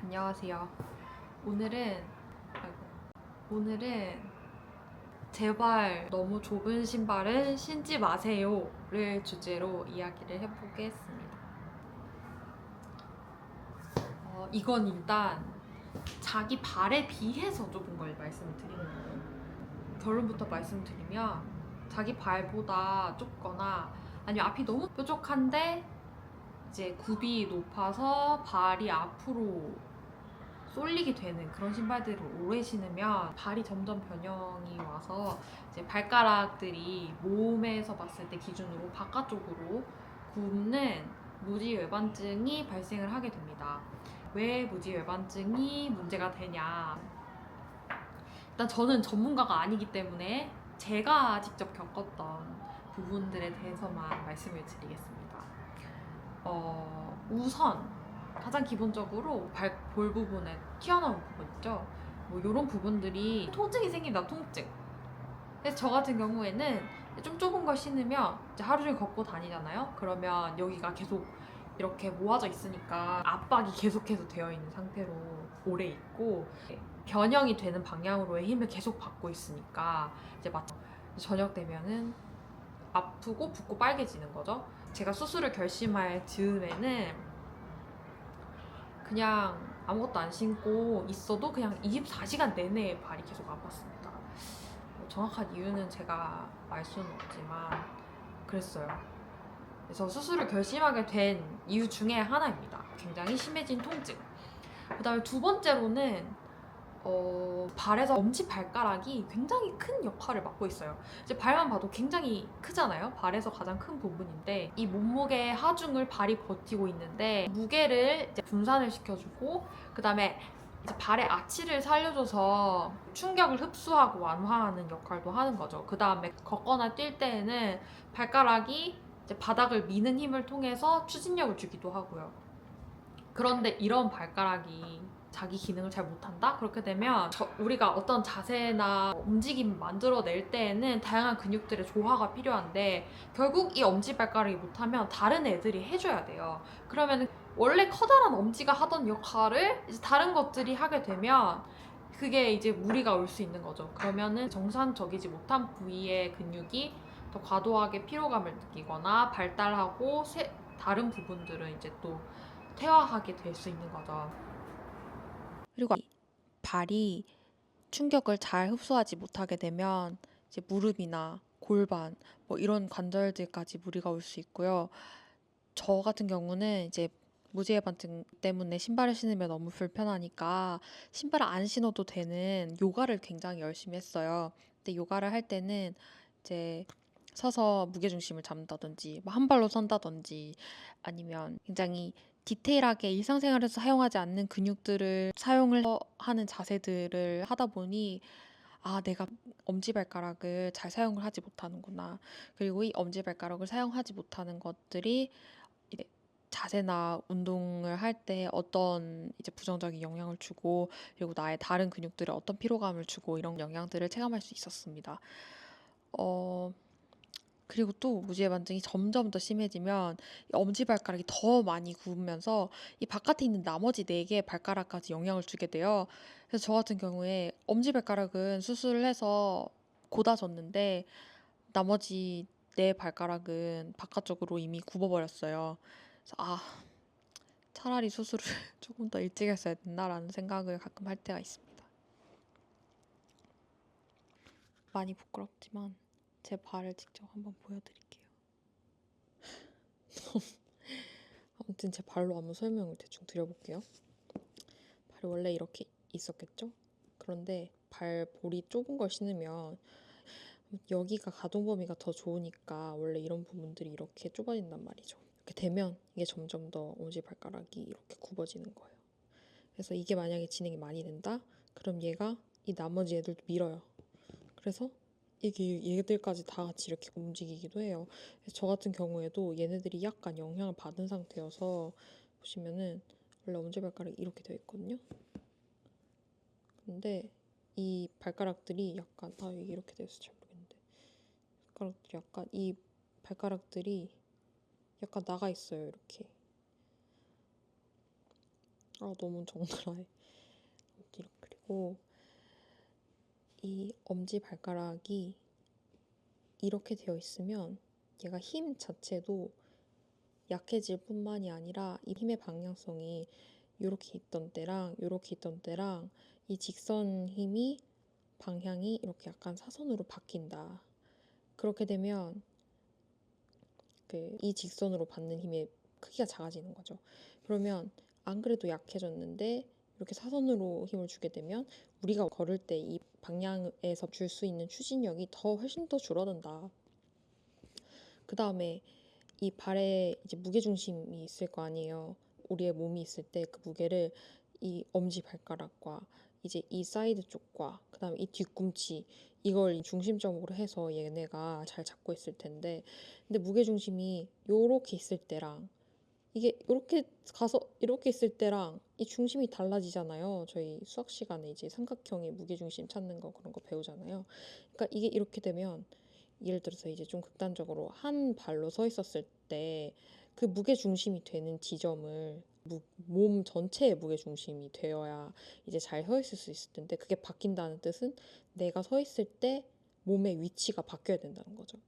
안녕하세요. 오늘은 오늘은 제발 너무 좁은 신발은 신지 마세요를 주제로 이야기를 해보겠습니다. 이건 일단 자기 발에 비해서 좁은 걸 말씀드리는 거예요. 결론부터 말씀드리면 자기 발보다 좁거나 아니면 앞이 너무 뾰족한데 이제 굽이 높아서 발이 앞으로 쏠리게 되는 그런 신발들을 오래 신으면 발이 점점 변형이 와서 이제 발가락들이 몸에서 봤을 때 기준으로 바깥쪽으로 굽는 무지외반증이 발생을 하게 됩니다. 왜 무지외반증이 문제가 되냐? 일단 저는 전문가가 아니기 때문에 제가 직접 겪었던 부분들에 대해서만 말씀을 드리겠습니다. 우선 가장 기본적으로 볼 부분에 튀어나온 부분 있죠. 뭐 이런 부분들이 통증이 생긴다, 통증. 그래서 저 같은 경우에는 좀 좁은 걸 신으면 이제 하루 종일 걷고 다니잖아요. 그러면 여기가 계속 이렇게 모아져 있으니까 압박이 계속해서 되어 있는 상태로 오래 있고 변형이 되는 방향으로의 힘을 계속 받고 있으니까 이제 저녁 되면은 아프고 붓고 빨개지는 거죠. 제가 수술을 결심할 즈음에는 그냥 아무것도 안 신고 있어도 그냥 24시간 내내 발이 계속 아팠습니다. 정확한 이유는 제가 알 수는 없지만 그랬어요. 그래서 수술을 결심하게 된 이유 중에 하나입니다. 굉장히 심해진 통증. 그 다음에 두 번째로는 발에서 엄지발가락이 굉장히 큰 역할을 맡고 있어요. 이제 발만 봐도 굉장히 크잖아요. 발에서 가장 큰 부분인데 이 몸무게의 하중을 발이 버티고 있는데 무게를 이제 분산을 시켜주고 그 다음에 이제 발의 아치를 살려줘서 충격을 흡수하고 완화하는 역할도 하는 거죠. 그 다음에 걷거나 뛸 때에는 발가락이 이제 바닥을 미는 힘을 통해서 추진력을 주기도 하고요. 그런데 이런 발가락이 자기 기능을 잘 못한다? 그렇게 되면 우리가 어떤 자세나 움직임을 만들어낼 때에는 다양한 근육들의 조화가 필요한데 결국 이 엄지발가락이 못하면 다른 애들이 해줘야 돼요. 그러면 원래 커다란 엄지가 하던 역할을 이제 다른 것들이 하게 되면 그게 이제 무리가 올 수 있는 거죠. 그러면은 정상적이지 못한 부위의 근육이 더 과도하게 피로감을 느끼거나 발달하고 다른 부분들은 이제 또 퇴화하게 될 수 있는 거죠. 그리고 발이 충격을 잘 흡수하지 못하게 되면 이제 무릎이나 골반 뭐 이런 관절들까지 무리가 올 수 있고요. 저 같은 경우는 이제 무지개반증 때문에 신발을 신으면 너무 불편하니까 신발을 안 신어도 되는 요가를 굉장히 열심히 했어요. 근데 요가를 할 때는 이제 서서 무게중심을 잡는다든지 뭐 한 발로 선다든지 아니면 굉장히 디테일하게 일상생활에서 사용하지 않는 근육들을 사용을 하는 자세들을 하다 보니 내가 엄지발가락을 잘 사용을 하지 못하는구나. 그리고 이 엄지발가락을 사용하지 못하는 것들이 이제 자세나 운동을 할 때 어떤 이제 부정적인 영향을 주고 그리고 나의 다른 근육들에 어떤 피로감을 주고 이런 영향들을 체감할 수 있었습니다. 어, 그리고 또 무지개 반증이 점점 더 심해지면 이 엄지발가락이 더 많이 굽으면서 이 바깥에 있는 나머지 4개의 발가락까지 영향을 주게 돼요. 그래서 저 같은 경우에 엄지발가락은 수술을 해서 곧아졌는데 나머지 4발가락은 바깥쪽으로 이미 굽어버렸어요. 그래서 차라리 수술을 조금 더 일찍 했어야 됐나라는 생각을 가끔 할 때가 있습니다. 많이 부끄럽지만 제 발을 직접 한번 보여드릴게요. 아무튼 제 발로 한번 설명을 대충 드려볼게요. 발이 원래 이렇게 있었겠죠? 그런데 발볼이 좁은 걸 신으면 여기가 가동 범위가 더 좋으니까 원래 이런 부분들이 이렇게 좁아진단 말이죠. 이렇게 되면 이게 점점 더 엄지발가락이 이렇게 굽어지는 거예요. 그래서 이게 만약에 진행이 많이 된다? 그럼 얘가 이 나머지 애들도 밀어요. 그래서 이게 얘들까지 다 같이 이렇게 움직이기도 해요. 그래서 저 같은 경우에도 얘네들이 약간 영향을 받은 상태여서 보시면은 원래 엄지발가락이 이렇게 되어 있거든요. 근데 이 발가락들이 약간 이게 이렇게 되어서 잘 모르겠는데 이 발가락들이 약간 나가 있어요. 이렇게 너무 정갈해. 그리고 이 엄지 발가락이 이렇게 되어 있으면 얘가 힘 자체도 약해질 뿐만이 아니라 이 힘의 방향성이 이렇게 있던 때랑 이렇게 있던 때랑 이 직선 힘이 방향이 이렇게 약간 사선으로 바뀐다. 그렇게 되면 이 직선으로 받는 힘의 크기가 작아지는 거죠. 그러면 안 그래도 약해졌는데 이렇게 사선으로 힘을 주게 되면 우리가 걸을 때 이 방향에서 줄 수 있는 추진력이 훨씬 더 줄어든다. 그 다음에 이 발에 이제 무게중심이 있을 거 아니에요. 우리의 몸이 있을 때 그 무게를 이 엄지 발가락과 이제 이 사이드 쪽과 그 다음에 이 뒤꿈치 이걸 중심점으로 해서 얘네가 잘 잡고 있을 텐데 근데 무게중심이 요렇게 있을 때랑 이게 이렇게 가서 이렇게 있을 때랑 이 중심이 달라지잖아요. 저희 수학 시간에 이제 삼각형의 무게중심 찾는 거 그런 거 배우잖아요. 그러니까 이게 이렇게 되면 예를 들어서 이제 좀 극단적으로 한 발로 서 있었을 때 그 무게중심이 되는 지점을 몸 전체의 무게중심이 되어야 이제 잘 서 있을 수 있을 텐데 그게 바뀐다는 뜻은 내가 서 있을 때 몸의 위치가 바뀌어야 된다는 거죠.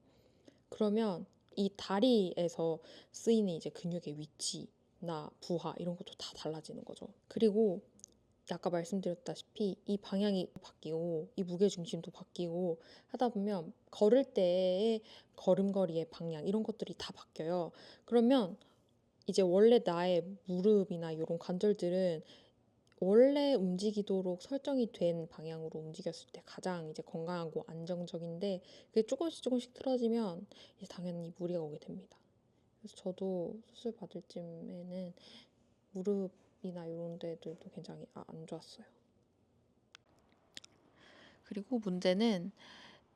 그러면 이 다리에서 쓰이는 이제 근육의 위치나 부하 이런 것도 다 달라지는 거죠. 그리고 아까 말씀드렸다시피 이 방향이 바뀌고 이 무게중심도 바뀌고 하다 보면 걸을 때의 걸음걸이의 방향 이런 것들이 다 바뀌어요. 그러면 이제 원래 나의 무릎이나 이런 관절들은 원래 움직이도록 설정이 된 방향으로 움직였을 때 가장 이제 건강하고 안정적인데 그게 조금씩 틀어지면 이제 당연히 무리가 오게 됩니다. 그래서 저도 수술 받을 쯤에는 무릎이나 이런 데들도 굉장히 안 좋았어요. 그리고 문제는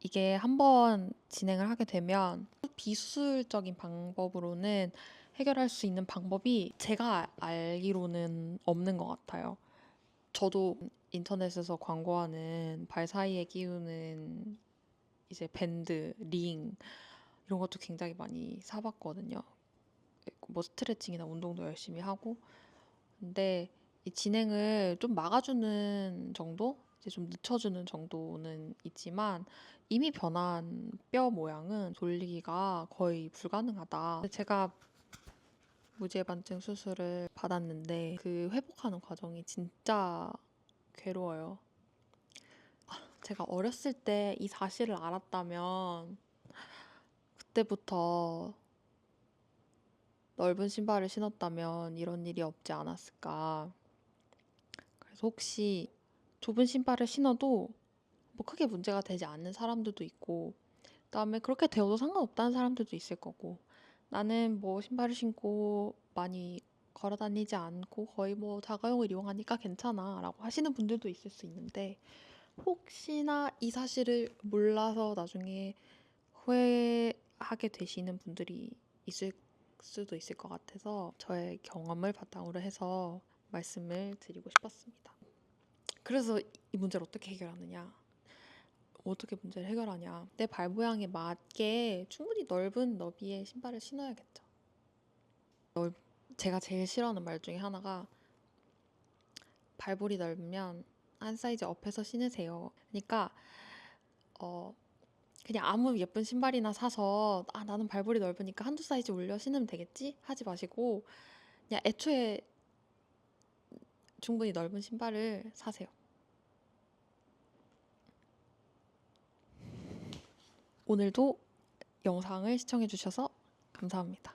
이게 한번 진행을 하게 되면 비수술적인 방법으로는 해결할 수 있는 방법이 제가 알기로는 없는 것 같아요. 저도 인터넷에서 광고하는 발 사이에 끼우는 이제 밴드, 링 이런 것도 굉장히 많이 사봤거든요. 뭐 스트레칭이나 운동도 열심히 하고 근데 이 진행을 좀 막아주는 정도? 이제 좀 늦춰주는 정도는 있지만 이미 변한 뼈 모양은 돌리기가 거의 불가능하다. 제가 무지해반증 수술을 받았는데 그 회복하는 과정이 진짜 괴로워요. 제가 어렸을 때 이 사실을 알았다면 그때부터 넓은 신발을 신었다면 이런 일이 없지 않았을까. 그래서 혹시 좁은 신발을 신어도 뭐 크게 문제가 되지 않는 사람들도 있고 그다음에 그렇게 되어도 상관없다는 사람들도 있을 거고 나는 뭐 신발을 신고 많이 걸어 다니지 않고 거의 뭐 자가용을 이용하니까 괜찮아 라고 하시는 분들도 있을 수 있는데 혹시나 이 사실을 몰라서 나중에 후회하게 되시는 분들이 있을 수도 있을 것 같아서 저의 경험을 바탕으로 해서 말씀을 드리고 싶었습니다. 그래서 이 문제를 어떻게 해결하느냐? 어떻게 문제를 해결하냐? 내 발 모양에 맞게 충분히 넓은 너비의 신발을 신어야겠죠. 제가 제일 싫어하는 말 중에 하나가 발볼이 넓으면 한 사이즈 업해서 신으세요. 그러니까 그냥 아무 예쁜 신발이나 사서 나는 발볼이 넓으니까 한두 사이즈 올려 신으면 되겠지? 하지 마시고 그냥 애초에 충분히 넓은 신발을 사세요. 오늘도 영상을 시청해주셔서 감사합니다.